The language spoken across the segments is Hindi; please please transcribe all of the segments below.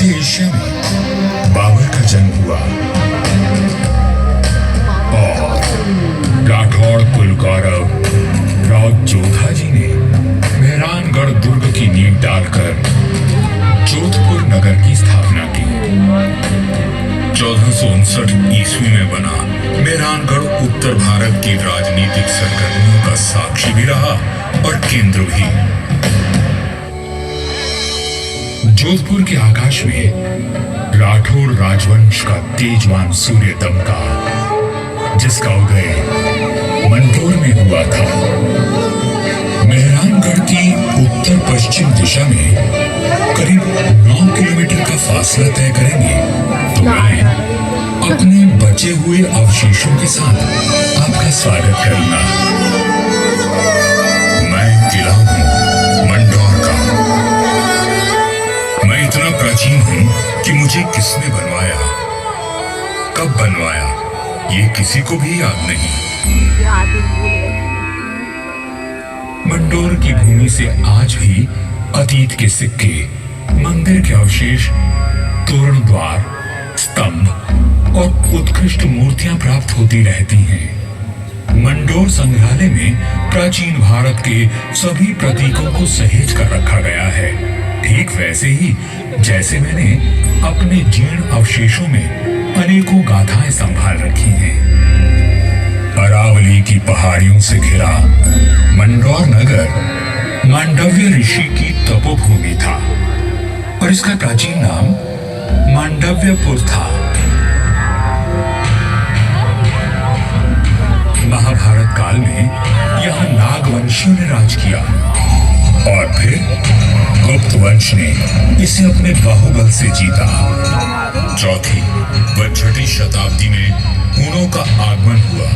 मध्य एशिया में बाबर का जन्म हुआ और राठौड़ कुल गौरव राव जोधा जी ने मेहरानगढ़ दुर्ग की नींव डालकर जोधपुर नगर की स्थापना की। 1459 ईस्वी में बना मेहरानगढ़ उत्तर भारत की राजनीतिक सरगर्मियों का साक्षी भी रहा और केंद्र भी। जोधपुर के आकाश में राठौड़ राजवंश का तेजवान सूर्य दमका, जिसका उदय मंडोर में हुआ था। मेहरानगढ़ की उत्तर पश्चिम दिशा में करीब 9 किलोमीटर का फासला तय करेंगे तो मैं अपने बचे हुए अवशेषों के साथ आपका स्वागत करूंगा। मैं किला हूं मंडोर का। मैं इतना प्राचीन हूं कि मुझे किसने बनवाया, कब बनवाया, ये किसी को भी याद नहीं। मंडोर की भूमि से आज भी अतीत के सिक्के, मंदिर के अवशेष, तोरण द्वार, स्तंभ और उत्कृष्ट मूर्तियां प्राप्त होती रहती हैं। मंडोर संग्रहालय में प्राचीन भारत के सभी प्रतीकों को सहेज कर रखा गया है, ठीक वैसे ही जैसे मैंने अपने जीर्ण अवशेषों में अनेकों गाथाएं संभाल रखी हैं। अरावली की पहाड़ियों से घिरा मंडोर नगर मांडव्य ऋषि की तपोभूमि था और इसका प्राचीन नाम मांडव्यपुर था। महाभारत काल में यहाँ नागवंशियों ने राज किया और फिर गुप्त वंश ने इसे अपने बाहुबल से जीता। चौथी व छठी शताब्दी में हूणों का आगमन हुआ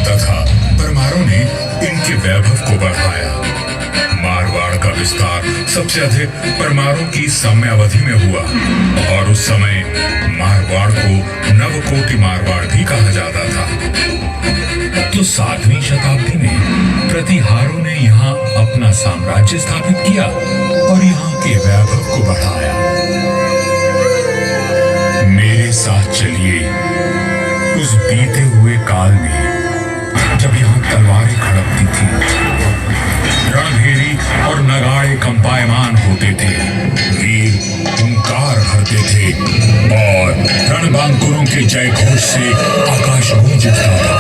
तथा परमारों ने इनके वैभव को बढ़ाया। मारवाड़ का विस्तार सबसे अधिक परमारों की समयावधि में हुआ और उस समय मारवाड़ को नवकोटि मारवाड़ भी कहा जाता था। तो 7वीं शताब्दी में प्रतिहारों ने यहाँ अपना साम्राज्य स्थापित किया और यहाँ के वैभव को बढ़ाया। मेरे साथ चलिए उस बीते हुए काल में जब यहाँ तलवारें खड़कती थी, रणभेरी और नगाड़े कंपायमान होते थे, वीर हुंकार भरते थे और रणबांकुरों के जय घोष से आकाश गूंज उठता था।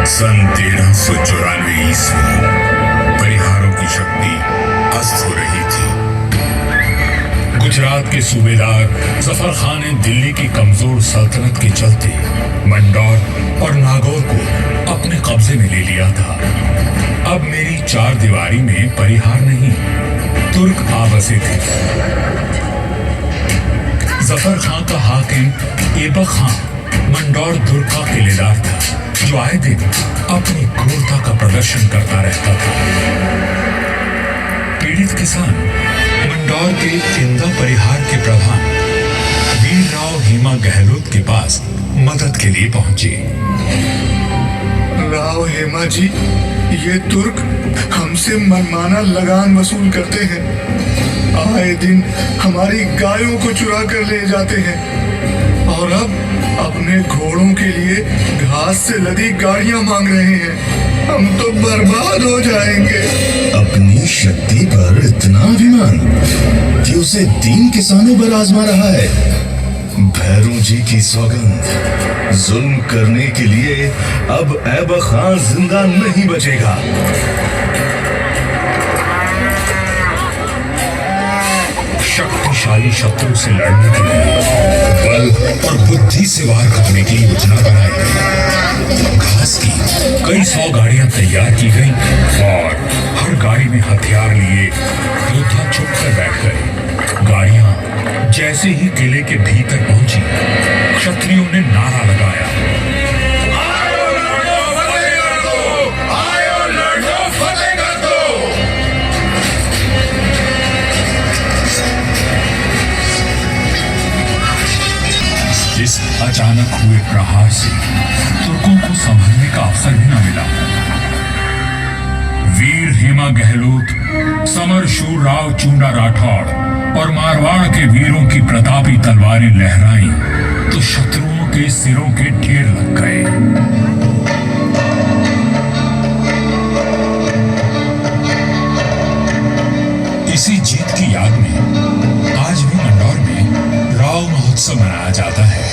सन 1394 ईस्वी परिहारों की शक्ति अस्त हो रही थी। गुजरात के सूबेदार जफर खान ने दिल्ली की कमजोर सल्तनत के चलते मंडोर और नागौर को अपने कब्जे में ले लिया था। अब मेरी 4 दीवारी में परिहार नहीं, तुर्क आ बसे थे। जफर खान का हाकिम ऐबक खान मंडोर दुर्ग का किलेदार था, जो आए दिन अपनी क्रूरता का प्रदर्शन करता रहता था। पीड़ित किसान मंडोर के इंदा परिहार के प्रधान वीर राव हेमा गहलोत के पास मदद के लिए पहुंचे। राव हेमा जी, ये तुर्क हमसे मनमाना लगान वसूल करते हैं। आए दिन हमारी गायों को चुरा कर ले जाते हैं और अब अपने घोड़ों के लिए घास से लदी गाड़ियां मांग रहे हैं। हम तो बर्बाद हो जाएंगे। अपनी शक्ति पर इतना अभिमान कि उसे 3 किसानों पर आजमा रहा है। भैरू जी की सौगंध, जुल्म करने के लिए अब ऐबक खान जिंदा नहीं बचेगा। शक्तिशाली शत्रु से लड़ने के लिए बल और बुद्धि से वार करने की योजना बनाई गई। घास की कई 100 गाड़ियां तैयार की गईं और हर गाड़ी में हथियार लिए योद्धा चुप कर बैठ गए। गाड़ियां जैसे ही किले के भीतर पहुंची, क्षत्रियों ने नारा लगाया, इस अचानक हुए प्रहार से तुर्कों को संभलने का अवसर भी न मिला। वीर हेमा गहलोत समरशूर राव चूंडा राठौड़ और मारवाड़ के वीरों की प्रतापी तलवारें लहराई तो शत्रुओं के सिरों के ढेर लग गए। इसी जीत की याद में आज भी मंदौर में राव महोत्सव मनाया जाता है।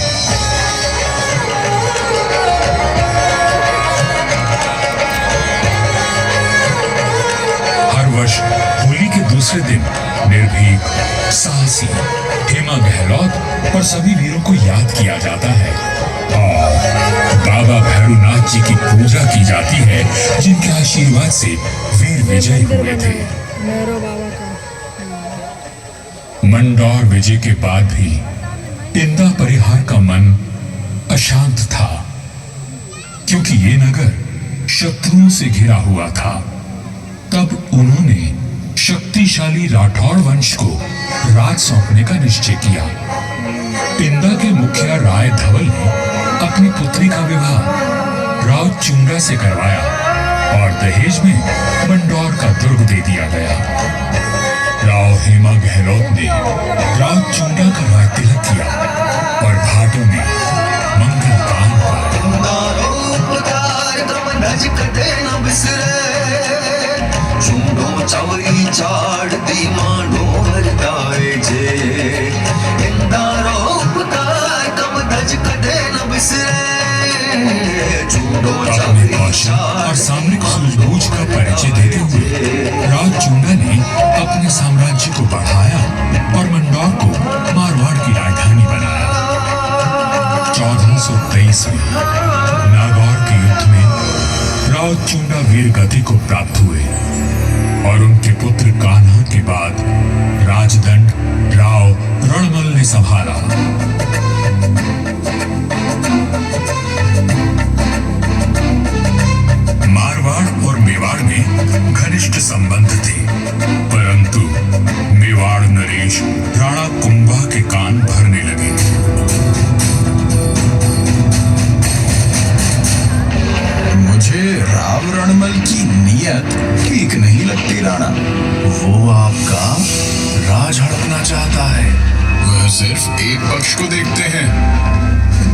हर वर्ष होली के दूसरे दिन निर्भीक, साहसी हेमा गहलोत और सभी वीरों को याद किया जाता है और बाबा भैरवनाथ जी की पूजा की जाती है, जिनके आशीर्वाद से वीर विजयी हुए थे। मंदौर विजय के बाद भी इंदा परिहार का मन अशांत था, क्योंकि ये नगर शत्रुओं से घिरा हुआ था। तब उन्होंने शक्तिशाली राठौड़ वंश को राज सौंपने का निश्चय किया। इंदा के मुखिया राय धवल ने अपनी पुत्री का विवाह राव चूंडा से करवाया और दहेज में मंदौर का दुर्ग दे दिया गया। राव हेमा गहलोत ने राव चूंडा का राज तिलक किया और घाटों में मंगल गान चवरी चाड़ दी मांडो हरदाए जे इंदारो पुकार कब दज कदे न बिसरे चूडो चवरी और सामरिक सूझबूझ का परिचय देते हुए राव चूंडा ने अपने साम्राज्य को बढ़ाया और मंदौर को मारवाड़ की राजधानी बनाया। 1423 में नागौर के युद्ध में राव चूंडा वीर गति को प्राप्त हुए और उनके पुत्र कान्हा के बाद राजदंड राव रणमल ने संभाला। मारवाड़ और मेवाड़ में घनिष्ठ संबंध थे, परंतु मेवाड़ नरेश राणा कुंभा के कान भरने लगे। मुझे राव रणमल की नीयत ठीक नहीं लगती राणा। वो आपका राज हड़पना चाहता है। वह सिर्फ एक पक्ष को देखते हैं,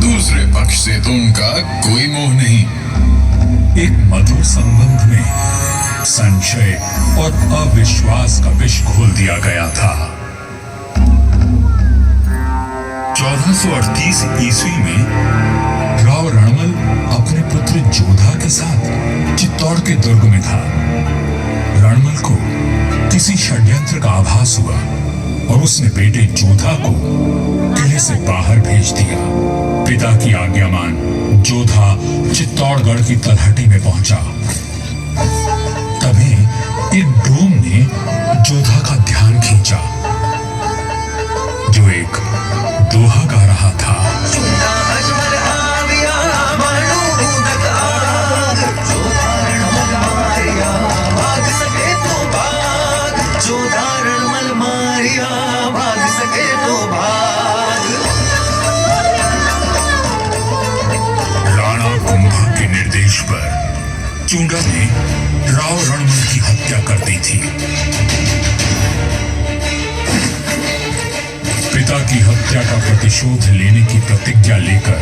दूसरे पक्ष से तो उनका कोई मोह नहीं। एक मधुर संबंध में संशय और अविश्वास का विष घोल दिया गया था। 1438 ईस्वी में राव रणमल अपने पुत्र जोधा के साथ चित्तौड़ के दुर्ग में था। रणमल को किसी षड्यंत्र का आभास हुआ और उसने बेटे जोधा को किले से बाहर भेज दिया। पिता की आज्ञा मान जोधा चित्तौड़गढ़ की तलहटी में पहुंचा। तभी एक डोम ने जोधा का ध्यान खींचा, जो एक दोहा गा रहा था। राणा कुंभा के निर्देश पर चूंडा ने राव रणमल की हत्या कर दी थी। पिता की हत्या का प्रतिशोध लेने की प्रतिज्ञा लेकर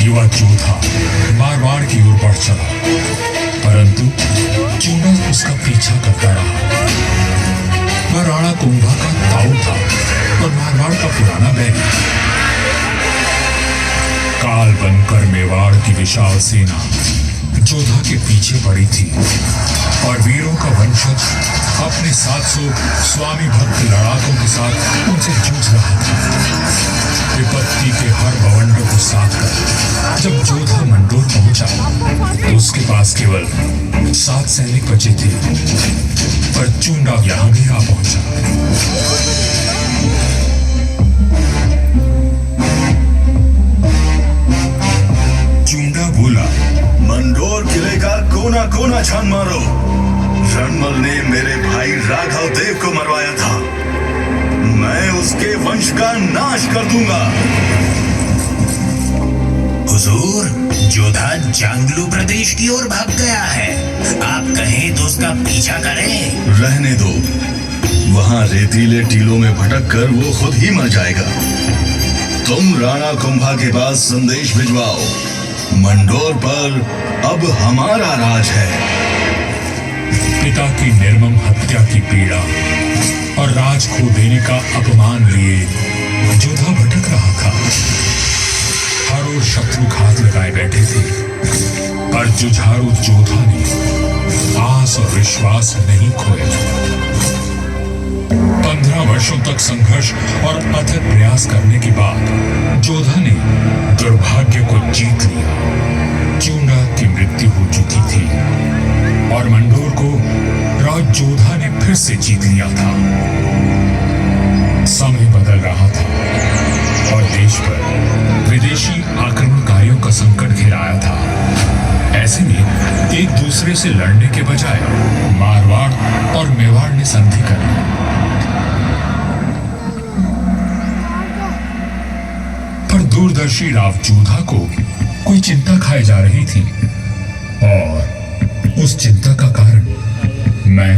युवा जोधा मारवाड़ की ओर बढ़ चला, परंतु चूंडा उसका पीछा करता रहा। वह राणा कुंभा का ताऊ था और मारवाड़ का पुराना बैरी। काल बनकर मेवाड़ की विशाल सेना जोधा के पीछे पड़ी थी और वीरों का वंशज अपने 700 स्वामी भक्त लड़ाकों के साथ उनसे जूझ रहा था। विपत्ति के हर बवंडों को साथ कर जब जोधा मंडोर पहुंचा तो उसके पास केवल 7 सैनिक बचे थे, पर चूंडा यहां भी आ पहुंचा। चूंडा बोला, मंडोर किले का कोना कोना छान मारो। रणमल ने मेरे भाई राघव देव को मरवाया था, मैं उसके वंश का नाश कर दूंगा। हुजूर, जोधा जांगलू प्रदेश की ओर भाग गया है। आप कहें तो उसका पीछा करें। रहने दो, वहां रेतीले टीलों में भटक कर वो खुद ही मर जाएगा। तुम राणा कुंभा के पास संदेश भिजवाओ, मंडोर पर अब हमारा राज है। पिता की निर्मम हत्या की पीड़ा और राज खो देने का अपमान लिए जोधा भटक रहा था। हर ओर शत्रु घात लगाए बैठे थे, पर जुझारू जोधा ने आस और विश्वास नहीं खोया। 15 वर्षों तक संघर्ष और अथक प्रयास करने के बाद जोधा ने दुर्भाग्य को जीत लिया। चूंडा की मृत्यु हो चुकी थी और मंडोर को राज जोधा ने फिर से जीत लिया था। समय बदल रहा था और देश पर विदेशी आक्रमणकारियों का संकट घिर आया था। ऐसे में एक दूसरे से लड़ने के बजाय मारवाड़ और मेवाड़ ने संधि कर ली। पर दूरदर्शी राव जोधा को कोई चिंता खाए जा रही थी और उस चिंता का कारण मैं